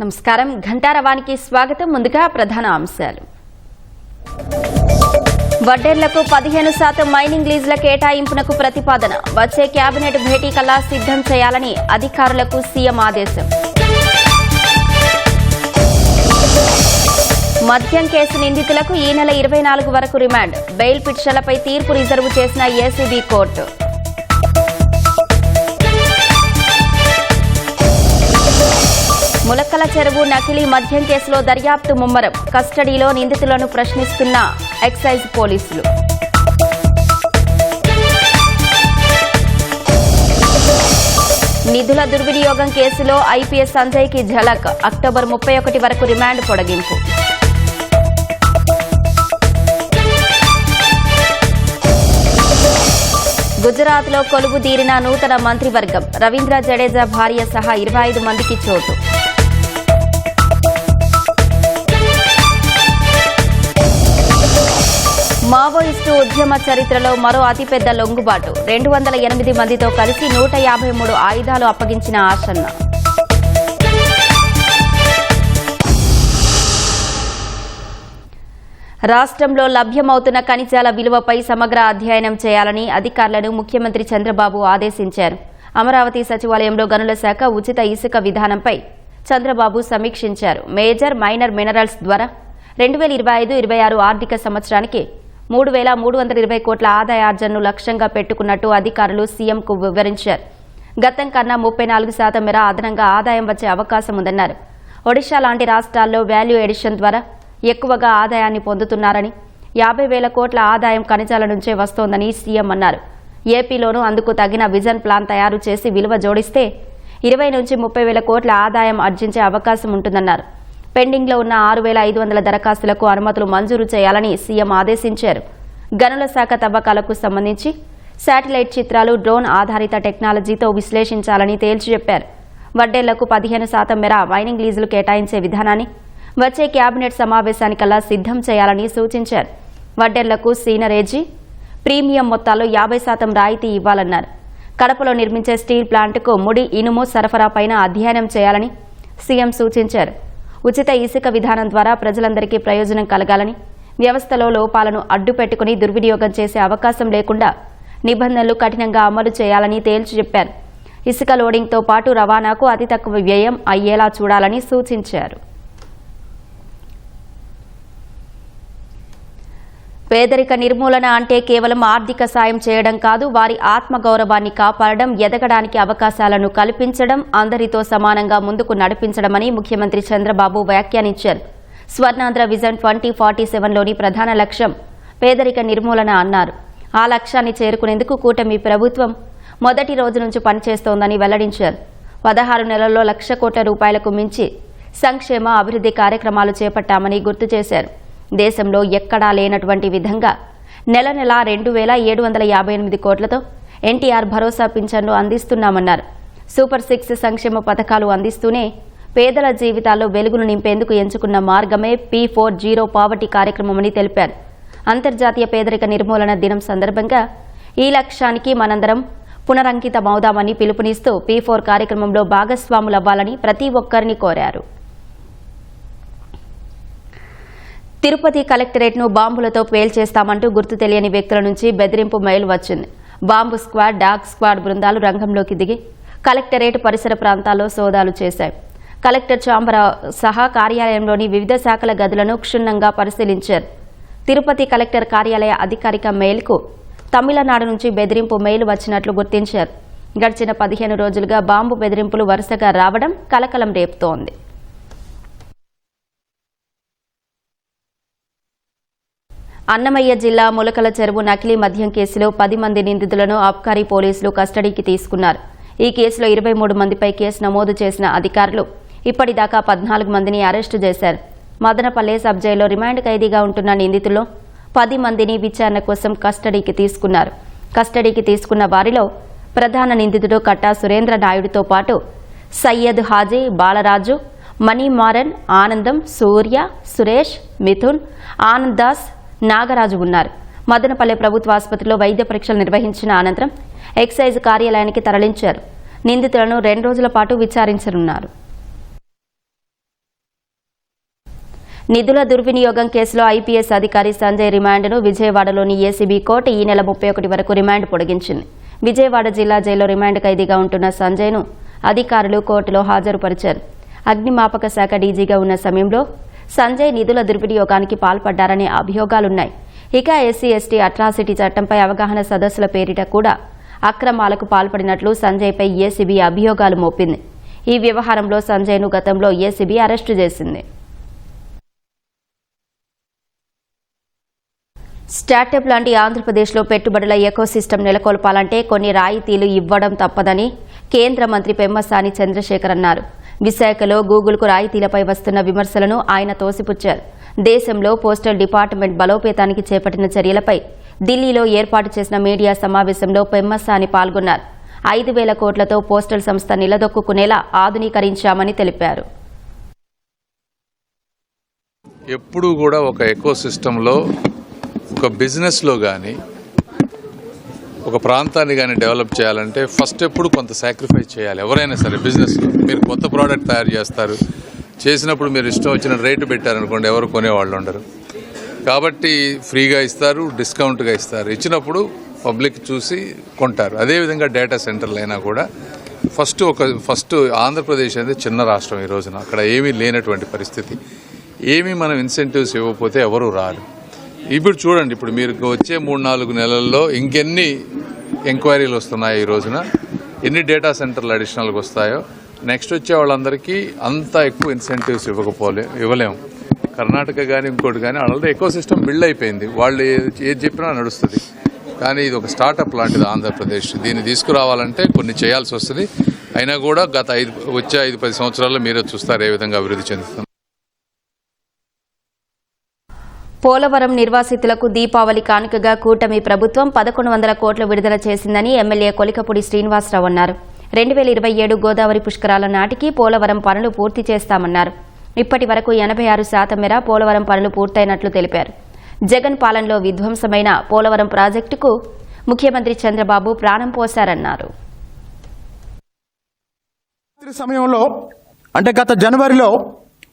నమస్కారం ఘంటారవానికి స్వాగతం. ముందుగా ప్రధాన అంశాలు. వడ్డేర్లకు 15% మైనింగ్ లీజుల కేటాయింపునకు ప్రతిపాదన. వచ్చే కేబినెట్ భేటీ కల్లా సిద్ధం చేయాలని అధికారులకు సీఎం ఆదేశం. మద్యం కేసు నిందితులకు ఈ నెల 24 వరకు రిమాండ్. బెయిల్ పిటిషన్లపై తీర్పు రిజర్వ్ చేసిన ఏసీబీ కోర్టు. ములక్కల చెరువు నకిలీ మద్యం కేసులో దర్యాప్తు ముమ్మరం. కస్టడీలో నిందితులను ప్రశ్నిస్తున్న ఎక్సైజ్ పోలీసులు. నిధుల దుర్వినియోగం కేసులో ఐపీఎస్ సంజయ్కి ఝలక్. అక్టోబర్ 31 వరకు రిమాండ్ పొడిగింపు. గుజరాత్లో కొలువు తీరిన నూతన మంత్రివర్గం. రవీంద్ర జడేజా భార్య సహా 25 మందికి చోటు. మావోయిస్టు ఉద్యమ చరిత్రలో మరో అతిపెద్ద లొంగుబాటు. 208 మందితో కలిసి 153 ఆయుధాలు అప్పగించిన ఆసన్న. రాష్ట్రంలో లభ్యమవుతున్న ఖనిజాల విలువపై సమగ్ర అధ్యయనం చేయాలని అధికారులను ముఖ్యమంత్రి చంద్రబాబు ఆదేశించారు. అమరావతి సచివాలయంలో గనుల శాఖ ఉచిత ఇసుక విధానంపై చంద్రబాబు సమీక్షించారు. మేజర్ మైనర్ మినరల్స్ ద్వారా 2025-26 ఆర్థిక సంవత్సరానికి 3,320 కోట్ల ఆదాయార్జనను లక్ష్యంగా పెట్టుకున్నట్టు అధికారులు సీఎంకు వివరించారు. గతం కన్నా 34% మేర అదనంగా ఆదాయం వచ్చే అవకాశం ఉందన్నారు. ఒడిషా లాంటి రాష్ట్రాల్లో వాల్యూ ఎడిషన్ ద్వారా ఎక్కువగా ఆదాయాన్ని పొందుతున్నారని, 50,000 కోట్ల ఆదాయం ఖనిజాల నుంచే వస్తోందని సీఎం అన్నారు. ఏపీలోనూ అందుకు తగిన విజన్ ప్లాన్ తయారు చేసి విలువ జోడిస్తే 20 నుంచి 30,000 కోట్ల ఆదాయం ఆర్జించే అవకాశం ఉంటుందన్నారు. పెండింగ్లో ఉన్న 6,500 దరఖాస్తులకు అనుమతులు మంజూరు చేయాలని సీఎం ఆదేశించారు. గనుల శాఖ తవ్వకాలకు సంబంధించి శాటిలైట్ చిత్రాలు, డ్రోన్ ఆధారిత టెక్నాలజీతో విశ్లేషించాలని తేల్చి చెప్పారు. వడ్డేర్లకు 15% మేర మైనింగ్ లీజులు కేటాయించే విధానాన్ని వచ్చే కేబినెట్ సమావేశానికల్లా సిద్ధం చేయాలని సూచించారు. వడ్డేర్లకు సీనరేజీ ప్రీమియం మొత్తాల్లో 50% రాయితీ ఇవ్వాలన్నారు. కడపలో నిర్మించే స్టీల్ ప్లాంట్కు ముడి ఇనుము సరఫరాపైన అధ్యయనం చేయాలని సీఎం సూచించారు. ఉచిత ఇసుక విధానం ద్వారా ప్రజలందరికీ ప్రయోజనం కలగాలని, వ్యవస్థలో లోపాలను అడ్డుపెట్టుకుని దుర్వినియోగం చేసే అవకాశం లేకుండా నిబంధనలు కఠినంగా అమలు చేయాలని తేల్చి చెప్పారు. ఇసుక లోడింగ్తో పాటు రవాణాకు అతి తక్కువ వ్యయం అయ్యేలా చూడాలని సూచించారు. పేదరిక నిర్మూలన అంటే కేవలం ఆర్థిక సాయం చేయడం కాదు, వారి ఆత్మగౌరవాన్ని కాపాడడం, ఎదగడానికి అవకాశాలను కల్పించడం, అందరితో సమానంగా ముందుకు నడిపించడమని ముఖ్యమంత్రి చంద్రబాబు వ్యాఖ్యానించారు. స్వర్ణాంధ్ర విజన్ 2047లోని ప్రధాన లక్ష్యం పేదరిక నిర్మూలన అన్నారు. ఆ లక్ష్యాన్ని చేరుకునేందుకు కూటమి ప్రభుత్వం మొదటి రోజు నుంచి పనిచేస్తోందని వెల్లడించారు. 16 నెలల్లో 1,00,000 కోట్ల రూపాయలకు మించి సంక్షేమ అభివృద్ధి కార్యక్రమాలు చేపట్టామని గుర్తు చేశారు. దేశంలో ఎక్కడా లేనటువంటి విధంగా నెల 2,758 కోట్లతో ఎన్టీఆర్ భరోసా పింఛన్లు అందిస్తున్నామన్నారు. సూపర్ 6 సంక్షేమ పథకాలు అందిస్తూనే పేదల జీవితాల్లో వెలుగును నింపేందుకు ఎంచుకున్న మార్గమే P4 జీరో పావర్టీ కార్యక్రమమని తెలిపారు. అంతర్జాతీయ పేదరిక నిర్మూలన దినం సందర్భంగా ఈ లక్ష్యానికి మనందరం పునరంకితమవుదామని పిలుపునిస్తూ P4 కార్యక్రమంలో భాగస్వాములవ్వాలని ప్రతి ఒక్కరిని కోరారు. తిరుపతి కలెక్టరేట్ను బాంబులతో పేల్చేస్తామంటూ గుర్తు తెలియని వ్యక్తుల నుంచి బెదిరింపు మెయిల్ వచ్చింది. బాంబు స్క్వాడ్, డాగ్ స్క్వాడ్ బృందాలు రంగంలోకి దిగి కలెక్టరేట్ పరిసర ప్రాంతాల్లో సోదాలు చేశాయి. కలెక్టర్ ఛాంబర్ సహా కార్యాలయంలోని వివిధ శాఖల గదులను క్షుణ్ణంగా పరిశీలించారు. తిరుపతి కలెక్టర్ కార్యాలయ అధికారిక మెయిల్కు తమిళనాడు నుంచి బెదిరింపు మెయిల్ వచ్చినట్లు గుర్తించారు. గడిచిన 15 రోజులుగా బాంబు బెదిరింపులు వరుసగా రావడం కలకలం రేపుతోంది. అన్నమయ్య జిల్లా ములకల చెరువు నకిలీ మద్యం కేసులో 10 మంది నిందితులను అబ్కారీ పోలీసులు కస్టడీకి తీసుకున్నారు. ఈ కేసులో 23 మందిపై కేసు నమోదు చేసిన అధికారులు ఇప్పటిదాకా 14 మందిని అరెస్టు చేశారు. మదనపల్లె సబ్ జైల్లో రిమాండ్ ఖైదీగా ఉంటున్న నిందితుల్లో 10 మందిని విచారణ కోసం కస్టడీకి తీసుకున్నారు. కస్టడీకి తీసుకున్న వారిలో ప్రధాన నిందితుడు కట్టా సురేంద్ర నాయుడుతో పాటు సయ్యద్ హాజీ, బాలరాజు, మణిమారన్, ఆనందం, సూర్య, సురేష్, మిథున్, ఆనంద్ దాస్, నాగరాజు ఉన్నారు. మదనపల్లె ప్రభుత్వ ఆసుపత్రిలో వైద్య పరీక్షలు నిర్వహించిన అనంతరం ఎక్సైజ్ కార్యాలయానికి తరలించారు. నిందితులను 2 రోజుల పాటు విచారించనున్నారు. నిధుల దుర్వినియోగం కేసులో ఐపీఎస్ అధికారి సంజయ్ రిమాండ్ను విజయవాడలోని ఏసీబీ కోర్టు ఈ నెల 31 వరకు రిమాండ్ పొడిగించింది. విజయవాడ జిల్లా జైల్లో రిమాండ్ ఖైదీగా ఉంటున్న సంజయ్ను అధికారులు కోర్టులో హాజరుపరిచారు. అగ్నిమాపక శాఖ డీజీగా ఉన్న సమయంలో సంజయ్ నిధుల దుర్వినియోగానికి పాల్పడ్డారనే అభియోగాలున్నాయి. ఇక ఎస్సీ ఎస్టీ అట్రాసిటీ చట్టంపై అవగాహన సదస్సుల పేరిట కూడా అక్రమాలకు పాల్పడినట్లు సంజయ్పై ఏసీబీ అభియోగాలు మోపింది. ఈ వ్యవహారంలో సంజయ్ను గతంలో ఏసీబీ అరెస్టు చేసింది. స్టార్టప్ లాంటి ఆంధ్రప్రదేశ్లో పెట్టుబడుల ఎకోసిస్టమ్ నెలకొల్పాలంటే కొన్ని రాయితీలు ఇవ్వడం తప్పదని కేంద్ర మంత్రి పెమ్మసాని చంద్రశేఖర్ అన్నారు. విశాఖలో గూగుల్కు రాయితీలపై వస్తున్న విమర్శలను ఆయన తోసిపుచ్చారు. దేశంలో పోస్టల్ డిపార్ట్మెంట్ బలోపేతానికి చేపట్టిన చర్యలపై ఢిల్లీలో ఏర్పాటు చేసిన మీడియా సమావేశంలో పెమ్మసాని పాల్గొన్నారు. 5,000 కోట్లతో పోస్టల్ సంస్థ నిలదొక్కునేలా ఆధునీకరించామని తెలిపారు. ఎప్పుడూ కూడా ఒక ఎకోసిస్టంలో ఒక బిజినెస్లో కానీ ఒక ప్రాంతాన్ని కానీ డెవలప్ చేయాలంటే ఫస్ట్ ఎప్పుడు కొంత సాక్రిఫైస్ చేయాలి. ఎవరైనా సరే బిజినెస్లో మీరు కొత్త ప్రోడక్ట్ తయారు చేస్తారు, చేసినప్పుడు మీరు ఇష్టం వచ్చిన రేటు పెట్టారనుకోండి, ఎవరు కొనేవాళ్ళు ఉండరు. కాబట్టి ఫ్రీగా ఇస్తారు, డిస్కౌంట్గా ఇస్తారు. ఇచ్చినప్పుడు పబ్లిక్ చూసి కొంటారు. అదేవిధంగా డేటా సెంటర్లు అయినా కూడా ఫస్ట్ ఆంధ్రప్రదేశ్ అనేది చిన్న రాష్ట్రం ఈ రోజున. అక్కడ ఏమీ లేనటువంటి పరిస్థితి. ఏమీ మనం ఇన్సెంటివ్స్ ఇవ్వకపోతే ఎవరు రారు. ఇప్పుడు చూడండి, ఇప్పుడు మీరు వచ్చే 3-4 నెలల్లో ఇంకెన్ని ఎంక్వైరీలు వస్తున్నాయి ఈ రోజున, ఎన్ని డేటా సెంటర్లు అడిషనల్గా వస్తాయో. నెక్స్ట్ వచ్చే వాళ్ళందరికీ అంత ఎక్కువ ఇన్సెంటివ్స్ ఇవ్వలేము. కర్ణాటక కానీ ఇంకోటి కానీ ఆల్రెడీ ఎకో సిస్టమ్ బిల్డ్ అయిపోయింది. వాళ్ళు ఏది చెప్పినా నడుస్తుంది. కానీ ఇది ఒక స్టార్టప్ లాంటిది ఆంధ్రప్రదేశ్. దీన్ని తీసుకురావాలంటే కొన్ని చేయాల్సి వస్తుంది. అయినా కూడా వచ్చే 5-10 సంవత్సరాల్లో మీరే చూస్తారు ఏ విధంగా అభివృద్ధి చెందుతుంది. పోలవరం నిర్వాసితులకు దీపావళి కానుకగా కూటమి ప్రభుత్వం 1,100 కోట్లు విడుదల చేసిందని ఎమ్మెల్యే కొలికపూడి శ్రీనివాసరావు అన్నారు. 2027 గోదావరి పుష్కరాల నాటికి పోలవరం పనులు పూర్తి చేస్తామన్నారు. ఇప్పటి వరకు 86% మేర పోలవరం పనులు పూర్తయినట్లు తెలిపారు. జగన్ పాలనలో విధ్వంసమైన పోలవరం ప్రాజెక్టుకు ముఖ్యమంత్రి చంద్రబాబు ప్రాణం పోశారన్నారు. సమయంలో అంటే గత జనవరిలో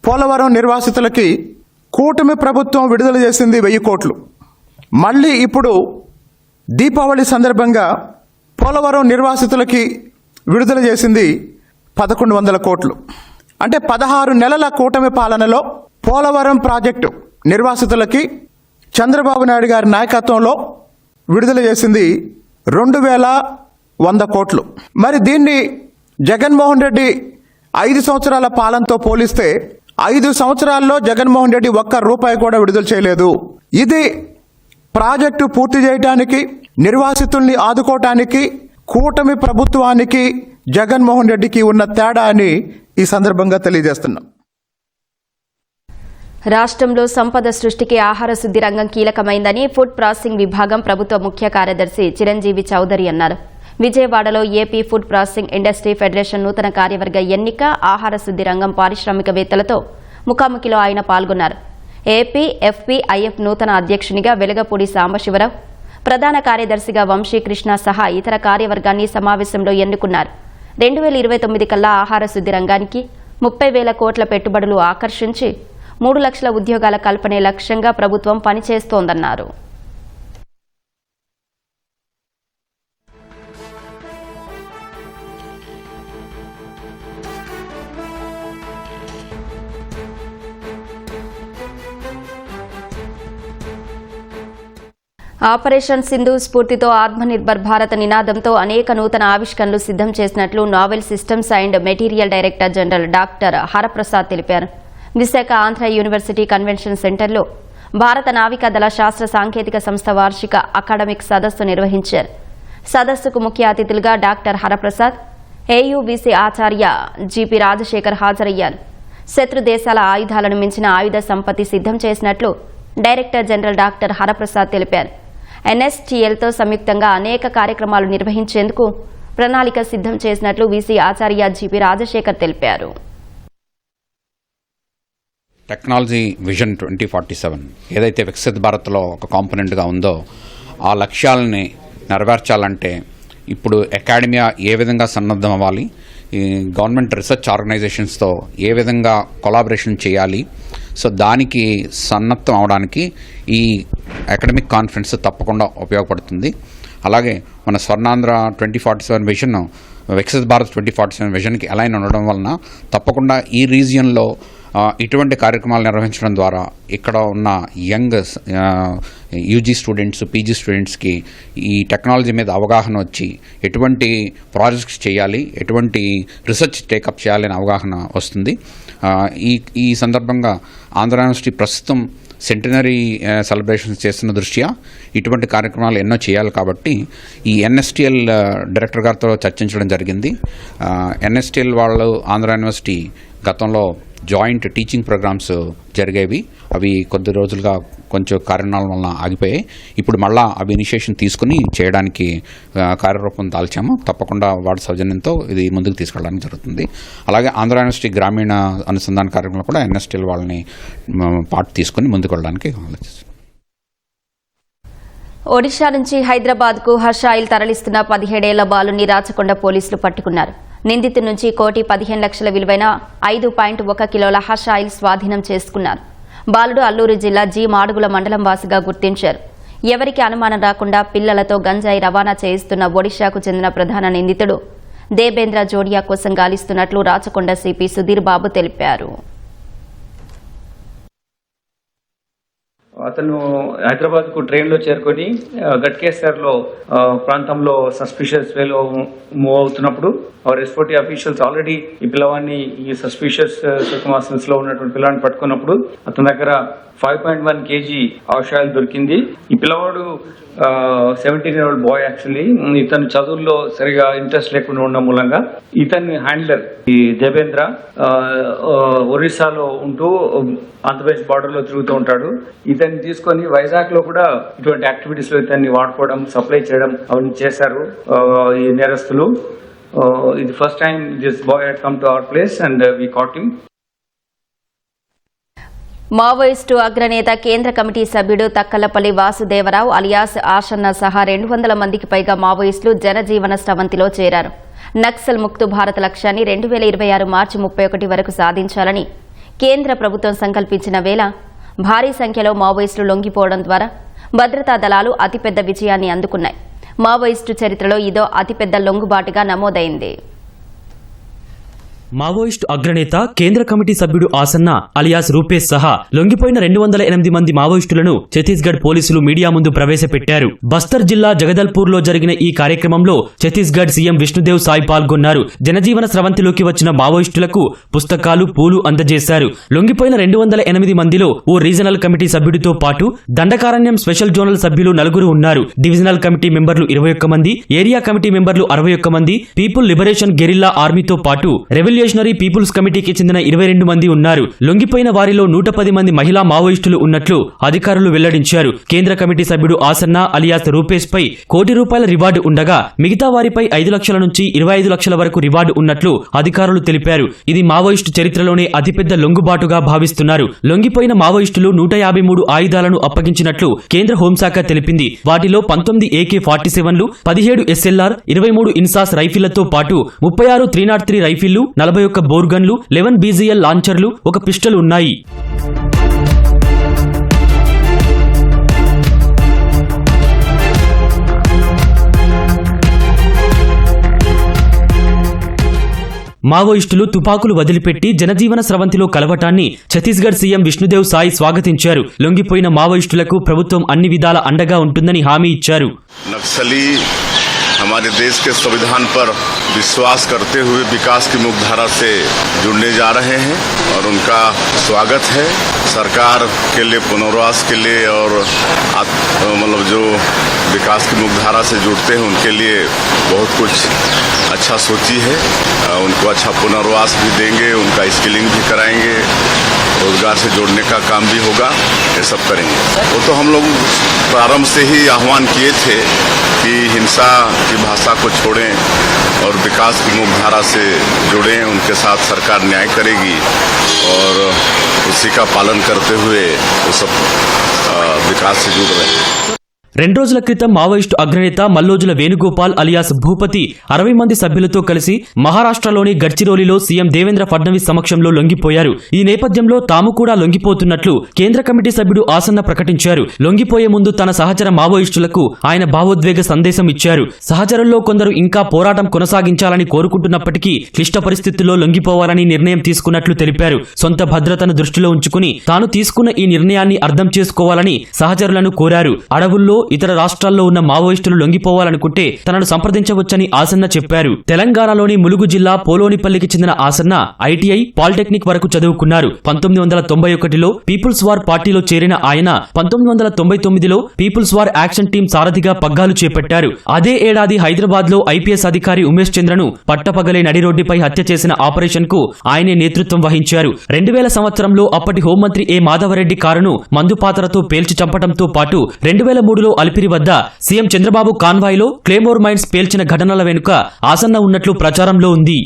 పోలవరం నిర్వాసితులకి కూటమి ప్రభుత్వం విడుదల చేసింది 1000 కోట్లు. మళ్ళీ ఇప్పుడు దీపావళి సందర్భంగా పోలవరం నిర్వాసితులకి విడుదల చేసింది 1,100 కోట్లు. అంటే 16 నెలల కూటమి పాలనలో పోలవరం ప్రాజెక్టు నిర్వాసితులకి చంద్రబాబు నాయుడు గారి నాయకత్వంలో విడుదల చేసింది 2,100 కోట్లు. మరి దీన్ని జగన్మోహన్ రెడ్డి 5 సంవత్సరాల పాలనతో పోలిస్తే 5 సంవత్సరాల్లో జగన్మోహన్ రెడ్డి ఒక్క రూపాయి కూడా విడుదల చేయలేదు. ఇది ప్రాజెక్టు పూర్తి చేయడానికి, నిర్వాసితుల్ని ఆదుకోవటానికి కూటమి ప్రభుత్వానికి జగన్మోహన్ రెడ్డికి ఉన్న తేడా అని ఈ సందర్భంగా తెలియజేస్తున్నాం. రాష్ట్రంలో సంపద సృష్టికి ఆహార శుద్ధి రంగం కీలకమైందని ఫుడ్ ప్రాసెసింగ్ విభాగం ప్రభుత్వ ముఖ్య కార్యదర్శి చిరంజీవి చౌదరి అన్నారు. విజయవాడలో AP food processing industry federation నూతన కార్యవర్గ ఎన్నిక, ఆహార శుద్ధి రంగం పారిశ్రామికవేత్తలతో ముఖాముఖిలో ఆయన పాల్గొన్నారు. ఏపీ ఎఫ్పీఐఎఫ్ నూతన అధ్యక్షునిగా వెలగపూడి సాంబశివరావు, ప్రధాన కార్యదర్శిగా వంశీకృష్ణ సహా ఇతర కార్యవర్గాన్ని సమావేశంలో ఎన్నుకున్నారు. 2029 కల్లా ఆహార శుద్ధి రంగానికి 30,000 కోట్ల పెట్టుబడులు ఆకర్షించి 3 లక్షల ఉద్యోగాల కల్పనే లక్ష్యంగా ప్రభుత్వం పనిచేస్తోందన్నారు. ఆపరేషన్ సింధు స్ఫూర్తితో ఆత్మనిర్భర్ భారత్ నినాదంతో అనేక నూతన ఆవిష్కరణలు సిద్ధం చేసినట్లు naval systems and material director general doctor Haraprasad తెలిపారు. విశాఖ ఆంధ్ర యూనివర్సిటీ కన్వెన్షన్ సెంటర్లో భారత నావికాదళ శాస్త్ర సాంకేతిక సంస్థ వార్షిక అకాడమిక్ సదస్సు నిర్వహించారు. సదస్సుకు ముఖ్య అతిథులుగా డాక్టర్ హరప్రసాద్, ఏయువిసి ఆచార్య జిపి రాజశేఖర్ హాజరయ్యారు. శత్రు దేశాల ఆయుధాలను మించిన ఆయుధ సంపత్తి సిద్ధం చేసినట్లు డైరెక్టర్ జనరల్ డాక్టర్ హరప్రసాద్ తెలిపారు. ఎన్ఎస్టీఎల్తో సంయుక్తంగా అనేక కార్యక్రమాలు నిర్వహించేందుకు ప్రణాళిక సిద్ధం చేసినట్లు విసి ఆచార్య జిపి రాజశేఖర్ తెలిపారు. టెక్నాలజీ విజన్ 2047 ఏదైతే వికసిత్ భారత్లో ఒక కాంపోనెంట్గా ఉందో ఆ లక్ష్యాలని నెరవేర్చాలంటే ఇప్పుడు అకాడమియా ఏ విధంగా సన్నద్ధం అవ్వాలి, ఈ గవర్నమెంట్ రీసెర్చ్ ఆర్గనైజేషన్స్తో ఏ విధంగా కొలాబరేషన్ చేయాలి, సో దానికి సన్నద్ధం అవడానికి ఈ అకాడమిక్ కాన్ఫరెన్స్ తప్పకుండా ఉపయోగపడుతుంది. అలాగే మన స్వర్ణాంధ్ర 2047 విజన్, వికసిత్ భారత్ 2047 విజన్కి అలైన్ ఉండడం వలన తప్పకుండా ఈ రీజియన్లో ఇటువంటి కార్యక్రమాలు నిర్వహించడం ద్వారా ఇక్కడ ఉన్న యంగ్ యూజీ స్టూడెంట్స్, పీజీ స్టూడెంట్స్కి ఈ టెక్నాలజీ మీద అవగాహన వచ్చి ఎటువంటి ప్రాజెక్ట్స్ చేయాలి, ఎటువంటి రీసెర్చ్ టేకప్ చేయాలి అనే అవగాహన వస్తుంది. ఈ సందర్భంగా ఆంధ్ర యూనివర్సిటీ ప్రస్తుతం సెంటినరీ సెలబ్రేషన్స్ చేస్తున్న దృష్ట్యా ఇటువంటి కార్యక్రమాలు ఎన్నో చేయాలి. కాబట్టి ఈ ఎన్ఎస్టిఎల్ డైరెక్టర్ గారితో చర్చించడం జరిగింది. ఎన్ఎస్టిఎల్ వాళ్ళు ఆంధ్ర యూనివర్సిటీ గతంలో జాయింట్ టీచింగ్ ప్రోగ్రామ్స్ జరిగేవి, అవి కొద్ది రోజులుగా కొంచెం కారణాల వలన ఆగిపోయాయి. ఇప్పుడు మళ్ళా అవి ఇనిషియేషన్ తీసుకుని చేయడానికి కార్యరూపం దాల్చాము. తప్పకుండా వాటి సౌజన్యంతో ఇది ముందుకు తీసుకెళ్ళడానికి జరుగుతుంది. అలాగే ఆంధ్ర యూనివర్సిటీ గ్రామీణ అనుసంధాన కార్యక్రమంలో కూడా ఎన్ఎస్టీఎల్ వాళ్ళని పార్ట్ తీసుకుని ముందుకు వెళ్ళడానికి ఆలోచిస్తుంది. ఒడిషా నుంచి హైదరాబాద్కు హర్ష ఆయిల్ తరలిస్తున్న 17 ఏళ్ల బాలుని రాచకొండ పోలీసులు పట్టుకున్నారు. నిందితు నుంచి 1,15,00,000 విలువైన 5.1 కిలోల హర్ష ఆయిల్ స్వాధీనం చేసుకున్నారు. బాలుడు అల్లూరు జిల్లా జి మాడుగుల మండలం వాసిగా గుర్తించారు. ఎవరికి అనుమానం రాకుండా పిల్లలతో గంజాయి రవాణా చేయిస్తున్న ఒడిషాకు చెందిన ప్రధాన నిందితుడు దేబేంద్ర జోడియా కోసం గాలిస్తున్నట్లు రాచకొండ సిపి సుధీర్ బాబు తెలిపారు. అతను హైదరాబాద్ కు ట్రైన్ లో చేరుకొని గట్కేసర్ లో ప్రాంతంలో సస్పిషియస్ వేలో మూవ్ అవుతున్నప్పుడు ఎస్ఓటీ అఫీషియల్స్ ఆల్రెడీ ఈ పిల్లవాడిని ఈ సస్పిషియస్ సర్కమ్స్టాన్సెస్ లో ఉన్నటువంటి పిల్లవాడిని పట్టుకున్నప్పుడు అతని దగ్గర 5.1 kg హార్ష్ ఆయిల్ దొరికింది. ఈ పిల్లవాడు 17-year-old బాయ్. యాక్చువల్లీ ఇతను చదువుల్లో సరిగా ఇంట్రెస్ట్ లేకుండా ఉండడం మూలంగా ఇతని హ్యాండ్లర్ ఈ దేవేంద్ర ఒరిస్సాలో ఉంటూ ఆంధ్రప్రదేశ్ బార్డర్ లో తిరుగుతూ ఉంటాడు. ఇతన్ని తీసుకొని వైజాగ్ లో కూడా ఇటువంటి యాక్టివిటీస్ లో ఇతన్ని వాడుకోవడం, సప్లై చేయడం అవన్నీ చేశారు ఈ నేరస్తులు. ఇది first time this boy had come to our place and we caught him. Maoist అగ్రనేత కేంద్ర కమిటీ సభ్యుడు తక్కలపల్లి వాసుదేవరావు అలియాస్ ఆషన్న సహా 200 మందికి పైగా మావోయిస్టులు జనజీవన స్రవంతిలో చేరారు. నక్సల్ ముక్తు భారత్ లక్ష్యాన్ని 2026 మార్చి 31 వరకు సాధించాలని కేంద్ర ప్రభుత్వం సంకల్పించిన వేళ భారీ సంఖ్యలో మావోయిస్టులు లొంగిపోవడం ద్వారా భద్రతా దళాలు అతిపెద్ద విజయాన్ని అందుకున్నాయి. మావోయిస్టు చరిత్రలో ఇదో అతిపెద్ద లొంగుబాటుగా నమోదైంది. మావోయిస్టు అగ్రనేత కేంద్ర కమిటీ సభ్యుడు ఆసన్న అలియాస్ రూపేష్ సహా లొంగిపోయిన 208 మంది మావోయిస్టులను ఛత్తీస్గఢ్ పోలీసులు మీడియా ముందు ప్రవేశపెట్టారు. బస్తర్ జిల్లా జగదల్పూర్ లో జరిగిన ఈ కార్యక్రమంలో ఛత్తీస్గఢ్ సీఎం విష్ణుదేవ్ సాయ్ పాల్గొన్నారు. జనజీవన స్రవంతిలోకి వచ్చిన మావోయిస్టులకు పుస్తకాలు, పూలు అందజేశారు. లొంగిపోయిన 208 మందిలో ఓ రీజనల్ కమిటీ సభ్యుడితో పాటు దండకారణ్యం స్పెషల్ జోనల్ సభ్యులు 4 ఉన్నారు. డివిజనల్ కమిటీ మెంబర్లు 21 మంది, ఏరియా కమిటీ మెంబర్లు 61 మంది, పీపుల్ లిబరేషన్ గెరిల్లా ఆర్మీతో పాటు రెవల్యూషనరీ పీపుల్స్ కమిటీకి చెందిన 22 మంది ఉన్నారు. లొంగిపోయిన వారిలో 110 మంది మహిళా మావోయిస్టులు ఉన్నట్లు అధికారులు వెల్లడించారు. కేంద్ర కమిటీ సభ్యుడు ఆసన్న అలియాస్ రూపేష్ పై ₹1 కోటి రివార్డు ఉండగా మిగతా వారిపై 5 లక్షల నుంచి 25 లక్షల వరకు రివార్డు ఉన్నట్లు అధికారులు తెలిపారు. ఇది మావోయిస్టు చరిత్రలోనే అతిపెద్ద లొంగుబాటుగా భావిస్తున్నారు. లొంగిపోయిన మావోయిస్టులు 153 ఆయుధాలను అప్పగించినట్లు కేంద్ర హోంశాఖ తెలిపింది. వాటిలో 19 AK-47లు, 17 SLR, 23 ఇన్సాస్ రైఫిళ్లతో పాటు 36 303 రైఫిళ్లు, 41 బోర్గన్లు, 11 BZL లాంచర్లు, 1 పిస్టల్ ఉన్నాయి. మావోయిస్టులు తుపాకులు వదిలిపెట్టి జనజీవన స్రవంతిలో కలవటాన్ని ఛత్తీస్గఢ్ సీఎం విష్ణుదేవ్ సాయ్ స్వాగతించారు. లొంగిపోయిన మావోయిస్టులకు ప్రభుత్వం అన్ని విధాల అండగా ఉంటుందని హామీ ఇచ్చారు. नक्सली हमारे देश के संविधान पर विश्वास करते हुए विकास की मुख्यधारा से जुड़ने जा रहे हैं और उनका स्वागत है. सरकार के लिए पुनर्वास के लिए और मतलब जो विकास की मुख्यधारा से जुड़ते हैं उनके लिए बहुत कुछ अच्छा सोची है. उनको अच्छा पुनर्वास भी देंगे, उनका स्किलिंग भी कराएंगे, रोजगार से जोड़ने का काम भी होगा, ये सब करेंगे. वो तो हम लोग प्रारंभ से ही आह्वान किए थे कि हिंसा की भाषा को छोड़ें और विकास की मुख्यधारा से जुड़ें. उनके साथ सरकार न्याय करेगी और उसी का पालन करते हुए वो सब विकास से जुड़ रहे हैं. 2 రోజుల క్రితం మావోయిస్టు అగ్రనేత మల్లోజుల వేణుగోపాల్ అలియాస్ భూపతి 60 మంది సభ్యులతో కలిసి మహారాష్ట్రలోని గడ్చిరోలిలో సీఎం దేవేంద్ర ఫడ్నవీస్ సమక్షంలో లొంగిపోయారు. ఈ నేపథ్యంలో తాము కూడా లొంగిపోతున్నట్లు కేంద్ర కమిటీ సభ్యుడు ఆసన్న ప్రకటించారు. లొంగిపోయే ముందు తన సహచర మావోయిస్టులకు ఆయన భావోద్వేగ సందేశం ఇచ్చారు. సహచరుల్లో కొందరు ఇంకా పోరాటం కొనసాగించాలని కోరుకుంటున్నప్పటికీ క్లిష్ట పరిస్థితుల్లో లొంగిపోవాలని నిర్ణయం తీసుకున్నట్లు తెలిపారు. సొంత భద్రతను దృష్టిలో ఉంచుకుని తాను తీసుకున్న ఈ నిర్ణయాన్ని అర్థం చేసుకోవాలని సహచరులను కోరారు. అడవుల్లో ఇతర రాష్ట్రాల్లో ఉన్న మావోయిస్టులు లొంగిపోవాలనుకుంటే తనను సంప్రదించవచ్చని ఆసన్న చెప్పారు. తెలంగాణలోని ములుగు జిల్లా పోలోనిపల్లికి చెందిన ఆసన్న ఐటీఐ, పాలిటెక్నిక్ వరకు చదువుకున్నారు. 1991లో పీపుల్స్ వార్ పార్టీలో చేరిన ఆయన 1999లో పీపుల్స్ వార్ యాక్షన్ టీం సారథిగా పగ్గాలు చేపట్టారు. అదే ఏడాది హైదరాబాద్ లో ఐపీఎస్ అధికారి ఉమేష్ చంద్రను పట్టపగలే నడిరోడ్డుపై హత్య చేసిన ఆపరేషన్ కు ఆయనే నేతృత్వం వహించారు. 2000 సంవత్సరంలో అప్పటి హోంమంత్రి ఏ మాధవరెడ్డి కారును మందుపాతరతో పేల్చి చంపడంతో పాటు 2003లో అలిపిరి వద్ద సీఎం చంద్రబాబు కాన్వాయ్లో క్లేమోర్ మైన్స్ పేల్చిన ఘటనల వెనుక ఆసన్న ఉన్నట్లు ప్రచారంలో ఉంది.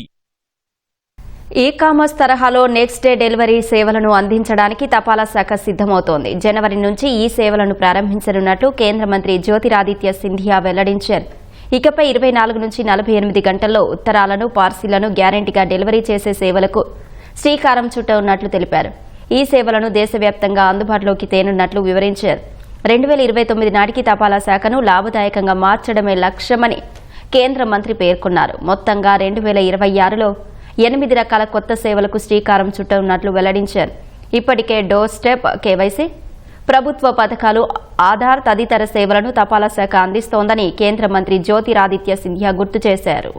ఈ కామర్స్ తరహాలో నెక్స్ట్ డే డెలివరీ సేవలను అందించడానికి తపాలా శాఖ సిద్ధమవుతోంది. జనవరి నుంచి ఈ సేవలను ప్రారంభించనున్నట్లు కేంద్ర మంత్రి జ్యోతిరాదిత్య సింధియా వెల్లడించారు. ఇకపై 24 నుంచి 48 గంటల్లో ఉత్తరాలను, పార్సిళ్లను గ్యారెంటీగా డెలివరీ చేసే సేవలకు శ్రీకారం చుట్టనున్నట్లు తెలిపారు. ఈ సేవలను దేశవ్యాప్తంగా అందుబాటులోకి తేనున్నట్లు వివరించారు. 2029 నాటికి తపాలా శాఖను లాభదాయకంగా మార్చడమే లక్ష్యమని కేంద్ర మంత్రి పేర్కొన్నారు. మొత్తంగా 2026లో 8 రకాల కొత్త సేవలకు శ్రీకారం చుట్టనున్నట్లు వెల్లడించారు. ఇప్పటికే డోర్ స్టెప్, కేవైసీ, ప్రభుత్వ పథకాలు, ఆధార్ తదితర సేవలను తపాలా శాఖ అందిస్తోందని కేంద్ర మంత్రి జ్యోతిరాదిత్య సింధియా గుర్తు చేశారు.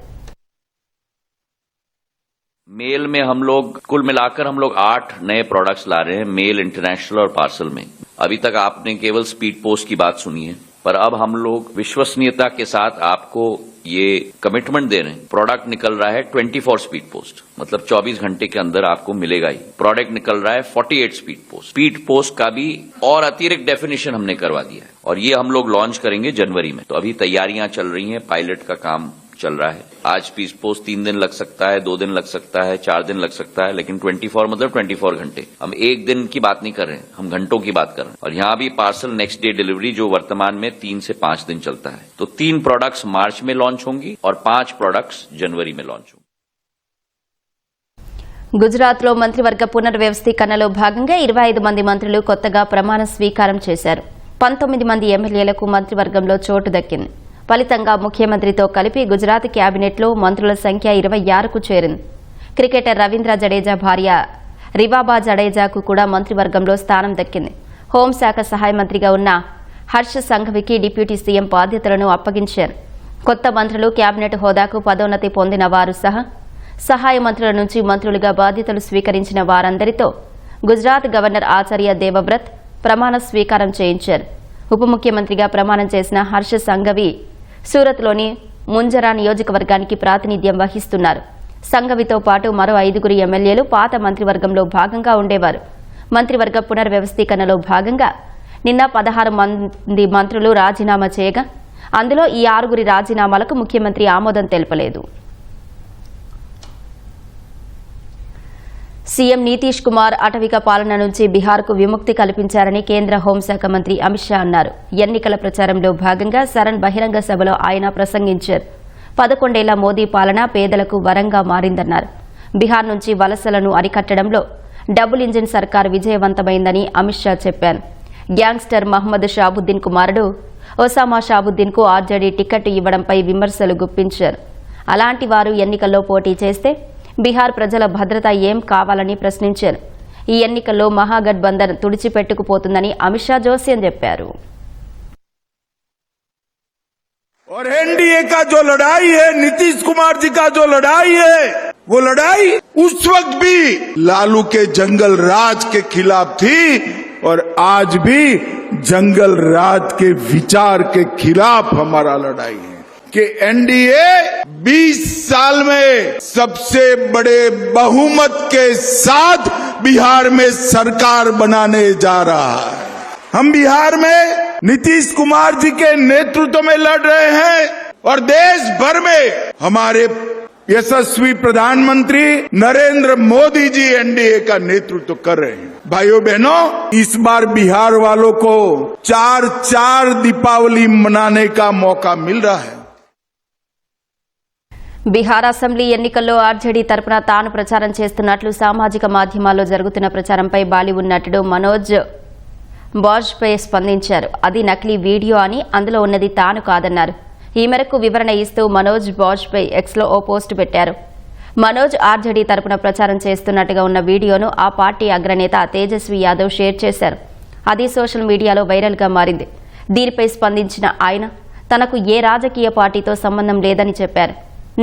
मेल में हम लोग कुल मिलाकर 8 नए प्रोडक्ट्स ला रहे हैं, मेल, इंटरनेशनल और पार्सल में। अभी तक आपने केवल स्पीड पोस्ट की बात सुनी है, पर अब हम लोग विश्वसनीयता के साथ आपको ये कमिटमेंट दे रहे हैं। प्रोडक्ट निकल रहा है 24 स्पीड पोस्ट, मतलब 24 घंटे के अंदर आपको मिलेगा ही। प्रोडक्ट निकल रहा है 48 स्पीड पोस्ट। स्पीड पोस्ट का भी और अतिरिक्त डेफिनेशन हमने करवा दिया है और ये हम लोग लॉन्च करेंगे जनवरी में। तो अभी तैयारियां चल रही हैं, पायलट का काम चल रहा है। आज स्पीड पोस्ट 3 दिन लग सकता है, 2 दिन लग सकता है, 4 दिन लग सकता है, लेकिन 24 मतलब 24 घंटे। हम एक दिन की बात नहीं कर रहे हैं, हम घंटों की बात कर रहे हैं। और यहाँ भी पार्सल नेक्स्ट डे डिलीवरी जो वर्तमान में 3 से 5 दिन चलता है। तो 3 प्रोडक्ट्स मार्च में लॉन्च होंगी और 5 प्रोडक्ट्स जनवरी में लॉन्च होंगी। గుజరాత్లో మంత్రివర్గ పునర్వ్యవస్థీకరణలో భాగంగా 25 మంది మంత్రులు కొత్తగా ప్రమాణ స్వీకారం చేశారు. 19 మంది ఎమ్మెల్యేలకు మంత్రివర్గంలో చోటు దక్కింది. ఫలితంగా ముఖ్యమంత్రితో కలిపి గుజరాత్ క్యాబినెట్లో మంత్రుల సంఖ్య 26కు చేరింది. క్రికెటర్ రవీంద్ర జడేజా భార్య రివాబా జడేజాకు కూడా మంత్రివర్గంలో స్థానం దక్కింది. హోంశాఖ సహాయ మంత్రిగా ఉన్న హర్ష్ సంఘవికి డిప్యూటీ సీఎం బాధ్యతలను అప్పగించారు. కొత్త మంత్రులు క్యాబినెట్ హోదాకు పదోన్నతి పొందిన వారు సహా సహాయ మంత్రుల నుంచి మంత్రులుగా బాధ్యతలు స్వీకరించిన వారందరితో గుజరాత్ గవర్నర్ ఆచార్య దేవవ్రత్ ప్రమాణ స్వీకారం చేయించారు. ఉప ముఖ్యమంత్రిగా ప్రమాణం చేసిన హర్ష సంఘవి సూరత్లోని ముంజరా నియోజకవర్గానికి ప్రాతినిధ్యం వహిస్తున్నారు. సంఘవితో పాటు మరో 5 ఎమ్మెల్యేలు పాత మంత్రివర్గంలో భాగంగా ఉండేవారు. మంత్రివర్గ పునర్వ్యవస్థీకరణలో భాగంగా నిన్న 16 మంది మంత్రులు రాజీనామా చేయగా అందులో ఈ 6 రాజీనామాలకు ముఖ్యమంత్రి ఆమోదం తెలపలేదు. సీఎం నితీష్ కుమార్ అటవిక పాలన నుంచి బీహార్కు విముక్తి కల్పించారని కేంద్ర హోంశాఖ మంత్రి అమిత్ షా అన్నారు. ఎన్నికల ప్రచారంలో భాగంగా సరణ్ బహిరంగ సభలో ఆయన ప్రసంగించారు. 11 ఏళ్ల మోదీ పాలన పేదలకు వరంగా మారిందన్నారు. బీహార్ నుంచి వలసలను అరికట్టడంలో డబుల్ ఇంజిన్ సర్కార్ విజయవంతమైందని అమిత్ షా చెప్పారు. గ్యాంగ్స్టర్ మహ్మద్ షాబుద్దీన్ కుమారుడు ఒసామా షాబుద్దీన్కు ఆర్జేడీ టికెట్ ఇవ్వడంపై విమర్శలు గుప్పించారు. అలాంటి వారు ఎన్నికల్లో పోటీ చేస్తే బీహార్ ప్రజల భద్రత ఏం కావాలని ప్రశ్నించారు. ఈ ఎన్నికల్లో మహాగఠబంధన్ తుడిచిపెట్టుకుపోతుందని అమిత్ షా జోస్యం చెప్పారు. और एनडीए का जो लड़ाई है, नीतीश कुमार जी का जो लड़ाई है, वो लड़ाई उस वक्त भी लालू के जंगल राज के खिलाफ थी और आज भी जंगल राज के विचार के खिलाफ हमारा लड़ाई है कि एनडीए 20 साल में सबसे बड़े बहुमत के साथ बिहार में सरकार बनाने जा रहा है। हम बिहार में नीतीश कुमार जी के नेतृत्व में लड़ रहे हैं और देश भर में हमारे यशस्वी प्रधानमंत्री नरेंद्र मोदी जी एनडीए का नेतृत्व कर रहे हैं। भाइयों बहनों, इस बार बिहार वालों को 4 दीपावली मनाने का मौका मिल रहा है। బీహార్ అసెంబ్లీ ఎన్నికల్లో ఆర్జేడీ తరపున తాను ప్రచారం చేస్తున్నట్లు సామాజిక మాధ్యమాల్లో జరుగుతున్న ప్రచారంపై బాలీవుడ్ నటుడు మనోజ్ బాజ్పేయి స్పందించారు. అది నకిలీ వీడియో అని, అందులో ఉన్నది తాను కాదన్నారు. ఈ మేరకు వివరణ ఇస్తూ మనోజ్ బాజ్పేయి ఎక్స్లో ఓ పోస్టు పెట్టారు. మనోజ్ ఆర్జేడీ తరపున ప్రచారం చేస్తున్నట్టుగా ఉన్న వీడియోను ఆ పార్టీ అగ్రనేత తేజస్వి యాదవ్ షేర్ చేశారు. అది సోషల్ మీడియాలో వైరల్గా మారింది. దీనిపై స్పందించిన ఆయన తనకు ఏ రాజకీయ పార్టీతో సంబంధం లేదని చెప్పారు.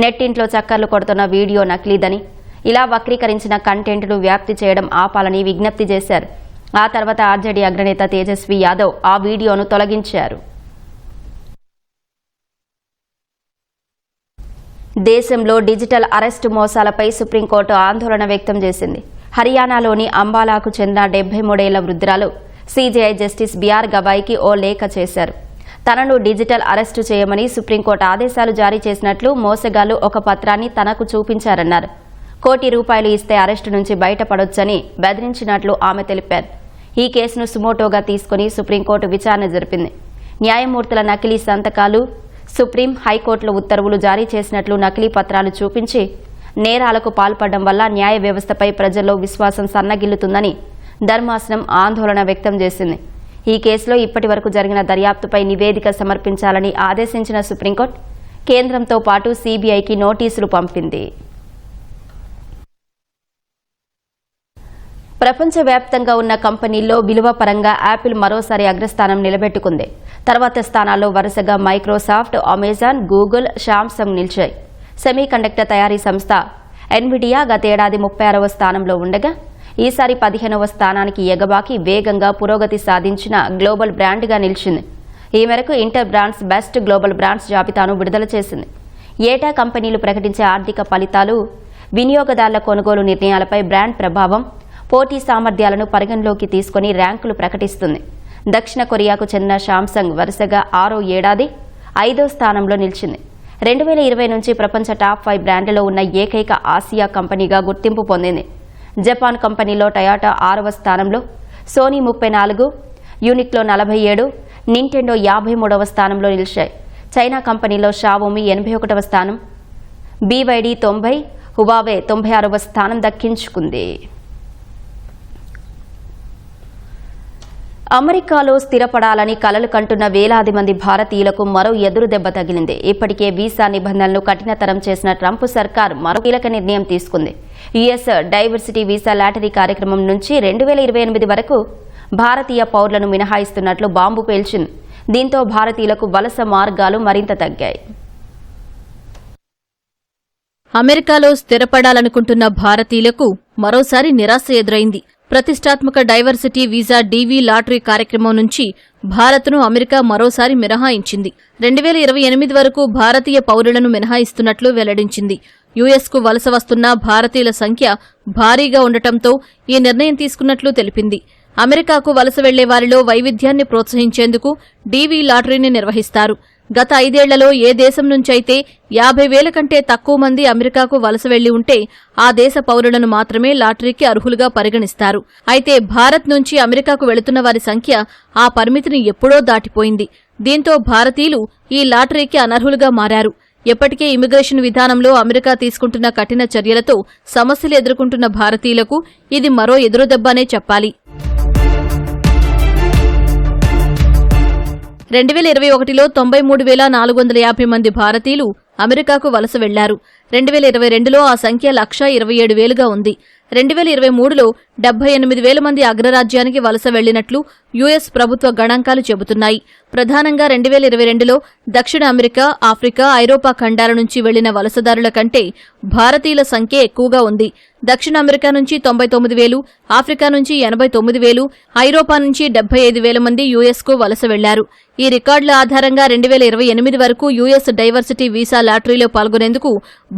నెట్టింట్లో చక్కర్లు కొడుతున్న వీడియో నకిలీదని, ఇలా వక్రీకరించిన కంటెంట్ను వ్యాప్తి చేయడం ఆపాలని విజ్ఞప్తి చేశారు. ఆ తర్వాత ఆర్జేడీ అగ్రనేత తేజస్వి యాదవ్ ఆ వీడియోను తొలగించారు. దేశంలో డిజిటల్ అరెస్టు మోసాలపై సుప్రీంకోర్టు ఆందోళన వ్యక్తం చేసింది. హర్యానాలోని అంబాలాకు చెందిన 73 ఏళ్ల వృద్ధురాలు సీజేఐ జస్టిస్ బిఆర్ గవాయికి ఓ లేఖ చేశారు. తనను డిజిటల్ అరెస్టు చేయమని సుప్రీంకోర్టు ఆదేశాలు జారీ చేసినట్లు మోసగాళ్లు ఒక పత్రాన్ని తనకు చూపించారన్నారు. ₹1 కోటి ఇస్తే అరెస్టు నుంచి బయటపడొచ్చని బెదిరించినట్లు ఆమె తెలిపారు. ఈ కేసును సుమోటోగా తీసుకుని సుప్రీంకోర్టు విచారణ జరిపింది. న్యాయమూర్తుల నకిలీ సంతకాలు, సుప్రీం, హైకోర్టుల ఉత్తర్వులు జారీ చేసినట్లు నకిలీ పత్రాలు చూపించి నేరాలకు పాల్పడడం వల్ల న్యాయ వ్యవస్థపై ప్రజల్లో విశ్వాసం సన్నగిల్లుతుందని ధర్మాసనం ఆందోళన వ్యక్తం చేసింది. ఈ కేసులో ఇప్పటి వరకు జరిగిన దర్యాప్తుపై నివేదిక సమర్పించాలని ఆదేశించిన సుప్రీంకోర్టు కేంద్రంతో పాటు సీబీఐకి నోటీసులు పంపింది. ప్రపంచవ్యాప్తంగా ఉన్న కంపెనీల్లో విలువ పరంగా యాపిల్ మరోసారి అగ్రస్థానం నిలబెట్టుకుంది. తర్వాత స్థానాల్లో వరుసగా మైక్రోసాఫ్ట్, అమెజాన్, గూగుల్, శాంసంగ్ నిలిచాయి. సెమీకండక్టర్ తయారీ సంస్థ ఎన్విడియా గతేడాది 36వ స్థానంలో ఉండగా ఈసారి 15వ స్థానానికి ఎగబాకి వేగంగా పురోగతి సాధించిన గ్లోబల్ బ్రాండ్గా నిలిచింది. ఈ మేరకు inter brands best global brands జాబితాను విడుదల చేసింది. ఏటా కంపెనీలు ప్రకటించే ఆర్థిక ఫలితాలు, వినియోగదారుల కొనుగోలు నిర్ణయాలపై బ్రాండ్ ప్రభావం, పోటీ సామర్థ్యాలను పరిగణలోకి తీసుకుని ర్యాంకులు ప్రకటిస్తుంది. దక్షిణ కొరియాకు చెందిన శాంసంగ్ వరుసగా 6వ ఏడాది 5వ స్థానంలో నిలిచింది. 2020 నుంచి ప్రపంచ టాప్ 5 బ్రాండ్లలో ఉన్న ఏకైక ఆసియా కంపెనీగా గుర్తింపు పొందింది. జపాన్ కంపెనీలో టయోటా 6వ స్థానంలో, సోనీ 34, యూనిక్లో 47, నింటెండో 53వ స్థానంలో నిలిచాయి. చైనా కంపెనీలో షావోమి 81వ స్థానం, BYD 90, హువావే 96వ స్థానం దక్కించుకుంది. అమెరికాలో స్థిరపడాలని కలలు కంటున్న వేలాది మంది భారతీయులకు మరో ఎదురు దెబ్బ తగిలింది. ఇప్పటికే వీసా నిబంధనలు కఠినతరం చేసిన ట్రంప్ సర్కార్ మరో కీలక నిర్ణయం తీసుకుంది. యుఎస్ డైవర్సిటీ వీసా లాటరీ కార్యక్రమం నుంచి 2028 వరకు భారతీయ పౌరులను మినహాయిస్తున్నట్లు బాంబు పేల్చింది. దీంతో భారతీయులకు వలస మార్గాలు మరింత తగ్గాయి. అమెరికాలో స్థిరపడాలనుకుంటున్న భారతీయులకు మరోసారి నిరాశ ఎదురైంది. ప్రతిష్టాత్మక డైవర్సిటీ వీసా డీవీ లాటరీ కార్యక్రమం నుంచి భారత్ను అమెరికా మరోసారి మినహాయించింది. 2028 వరకు భారతీయ పౌరులను మినహాయిస్తున్నట్లు వెల్లడించింది. యుఎస్కు వలస వస్తున్న భారతీయుల సంఖ్య భారీగా ఉండటంతో ఈ నిర్ణయం తీసుకున్నట్లు తెలిపింది. అమెరికాకు వలస వెళ్లే వారిలో వైవిధ్యాన్ని ప్రోత్సహించేందుకు డీవీ లాటరీని నిర్వహిస్తారు. గత 5 ఏళ్లలో ఏ దేశం నుంచైతే 50,000 కంటే తక్కువ మంది అమెరికాకు వలస వెళ్లి ఉంటే ఆ దేశ పౌరులను మాత్రమే లాటరీకి అర్హులుగా పరిగణిస్తారు. అయితే భారత్ నుంచి అమెరికాకు వెళుతున్న వారి సంఖ్య ఆ పరిమితిని ఎప్పుడో దాటిపోయింది. దీంతో భారతీయులు ఈ లాటరీకి అనర్హులుగా మారారు. ఎప్పటికే ఇమిగ్రేషన్ విధానంలో అమెరికా తీసుకుంటున్న కఠిన చర్యలతో సమస్యలు ఎదుర్కొంటున్న భారతీయులకు ఇది మరో ఎదురుదెబ్బనే చెప్పాలి. 2021లో 93,450 మంది భారతీయులు అమెరికాకు వలస వెళ్లారు. 2022లో ఆ సంఖ్య 127,000గా ఉంది. 2023లో 78,000 మంది అగ్రరాజ్యానికి వలస వెళ్లినట్లు యుఎస్ ప్రభుత్వ గణాంకాలు చెబుతున్నాయి. ప్రధానంగా 2022లో దక్షిణ అమెరికా, ఆఫ్రికా, ఐరోపా ఖండాల నుంచి వెళ్లిన వలసదారుల కంటే భారతీయుల సంఖ్య ఎక్కువగా ఉంది. దక్షిణ అమెరికా నుంచి 99,000, ఆఫ్రికా నుంచి 89,000, ఐరోపా నుంచి 75,000 మంది యుఎస్కు వలస వెళ్లారు. ఈ రికార్డుల ఆధారంగా 2028 వరకు యుఎస్ డైవర్సిటీ వీసా లాటరీలో పాల్గొనేందుకు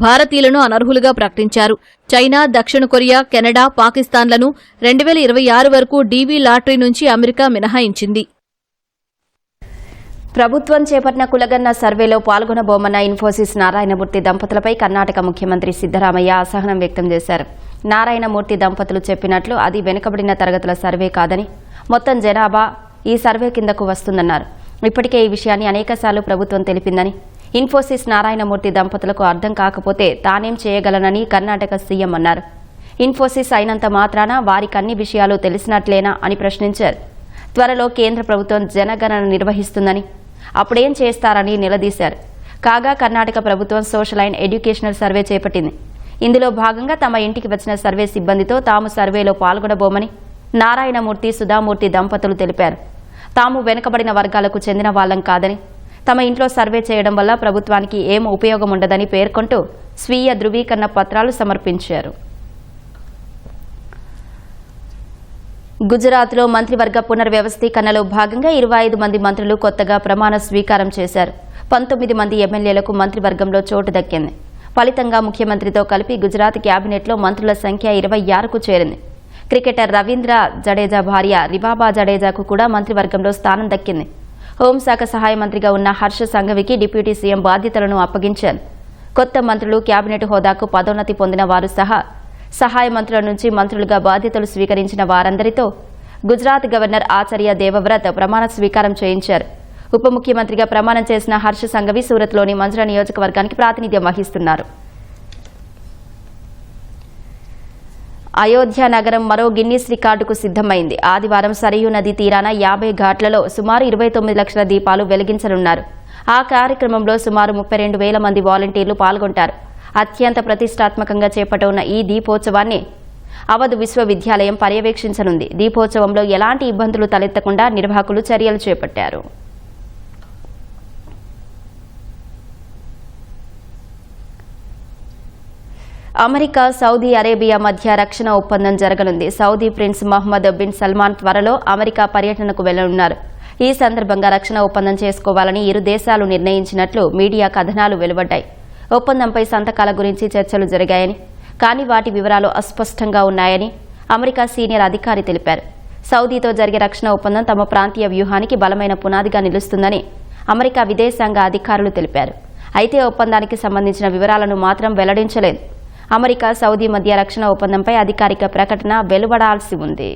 భారతీయులను అనర్హులుగా ప్రకటించారు. చైనా, దక్షిణ కొరియా, కెనడా, పాకిస్తాన్లను 2026 వరకు డీవీ లాటరీ నుంచి అమెరికా మినహాయించింది. ప్రభుత్వం చేపట్టిన కులగన్న సర్వేలో పాల్గొనబోమన్న ఇన్ఫోసిస్ నారాయణమూర్తి దంపతులపై కర్ణాటక ముఖ్యమంత్రి సిద్దరామయ్య అసహనం వ్యక్తం చేశారు. నారాయణమూర్తి దంపతులు చెప్పినట్లు అది వెనుకబడిన తరగతుల సర్వే కాదని, మొత్తం జనాభా ఈ సర్వే కిందకు వస్తుందన్నారు. ఇప్పటికే ఈ విషయాన్ని అనేకసార్లు ప్రభుత్వం తెలిపిందని, ఇన్ఫోసిస్ నారాయణమూర్తి దంపతులకు అర్థం కాకపోతే తానేం చేయగలనని కర్ణాటక సీఎం అన్నారు. ఇన్ఫోసిస్ అయినంత మాత్రాన వారికి అన్ని విషయాలు తెలిసినట్లేనా అని ప్రశ్నించారు. త్వరలో కేంద్ర ప్రభుత్వం జనగణన నిర్వహిస్తుందని, అప్పుడేం చేస్తారని నిలదీశారు. కాగా కర్ణాటక ప్రభుత్వం సోషల్ అండ్ ఎడ్యుకేషనల్ సర్వే చేపట్టింది. ఇందులో భాగంగా తమ ఇంటికి వచ్చిన సర్వే సిబ్బందితో తాము సర్వేలో పాల్గొనబోమని నారాయణమూర్తి, సుధామూర్తి దంపతులు తెలిపారు. తాము వెనుకబడిన వర్గాలకు చెందిన వాళ్లం కాదని, తమ ఇంట్లో సర్వే చేయడం వల్ల ప్రభుత్వానికి ఏం ఉపయోగం ఉండదని పేర్కొంటూ స్వీయ ధృవీకరణ పత్రాలు సమర్పించారు. గుజరాత్లో మంత్రివర్గ పునర్వ్యవస్థీకరణలో భాగంగా 25 మంది మంత్రులు కొత్తగా ప్రమాణ స్వీకారం చేశారు. 19 మంది ఎమ్మెల్యేలకు మంత్రివర్గంలో చోటు దక్కింది. ఫలితంగా ముఖ్యమంత్రితో కలిపి గుజరాత్ క్యాబినెట్లో మంత్రుల సంఖ్య 26కు చేరింది. క్రికెటర్ రవీంద్ర జడేజా భార్య రిబాబా జడేజాకు కూడా మంత్రివర్గంలో స్థానం దక్కింది. హోంశాఖ సహాయ మంత్రిగా ఉన్న హర్ష సంఘవికి డిప్యూటీ సీఎం బాధ్యతలను అప్పగించారు. కొత్త మంత్రులు క్యాబినెట్ హోదాకు పదోన్నతి పొందిన వారు సహా సహాయ మంత్రుల నుంచి మంత్రులుగా బాధ్యతలు స్వీకరించిన వారందరితో గుజరాత్ గవర్నర్ ఆచార్య దేవవ్రత్ ప్రమాణ స్వీకారం చేయించారు. ఉప ముఖ్యమంత్రిగా ప్రమాణం చేసిన హర్ష సంఘవి సూరత్లోని మంజ్రా నియోజకవర్గానికి ప్రాతినిధ్యం వహిస్తున్నారు. అయోధ్య నగరం మరో గిన్నిస్ రికార్డుకు సిద్దమైంది. ఆదివారం సరయూ నది తీరాన 50 ఘాట్లలో సుమారు 29 లక్షల దీపాలు వెలిగించనున్నారు. ఆ కార్యక్రమంలో సుమారు 32,000 మంది వాలంటీర్లు పాల్గొంటారు. అత్యంత ప్రతిష్టాత్మకంగా చేపట్టనున్న ఈ దీపోత్సవాన్ని అవధ్ విశ్వవిద్యాలయం పర్యవేక్షించనుంది. దీపోత్సవంలో ఎలాంటి ఇబ్బందులు తలెత్తకుండా నిర్వాహకులు చర్యలు చేపట్టారు. అమెరికా, సౌదీ అరేబియా మధ్య రక్షణ ఒప్పందం జరగనుంది. Saudi prince Mohammed bin Salman త్వరలో అమెరికా పర్యటనకు వెళ్లనున్నారు. ఈ సందర్భంగా రక్షణ ఒప్పందం చేసుకోవాలని ఇరు దేశాలు నిర్ణయించినట్లు మీడియా కథనాలు వెలువడ్డాయి. ఒప్పందంపై సంతకాల గురించి చర్చలు జరిగాయని, కానీ వాటి వివరాలు అస్పష్టంగా ఉన్నాయని అమెరికా సీనియర్ అధికారి తెలిపారు. సౌదీతో జరిగే రక్షణ ఒప్పందం తమ ప్రాంతీయ వ్యూహానికి బలమైన పునాదిగా నిలుస్తుందని అమెరికా విదేశాంగ అధికారులు తెలిపారు. అయితే ఒప్పందానికి సంబంధించిన వివరాలను మాత్రం వెల్లడించలేదు. అమెరికా, సౌదీ మధ్య రక్షణ ఒప్పందంపై అధికారిక ప్రకటన వెలువడాల్సి ఉంది.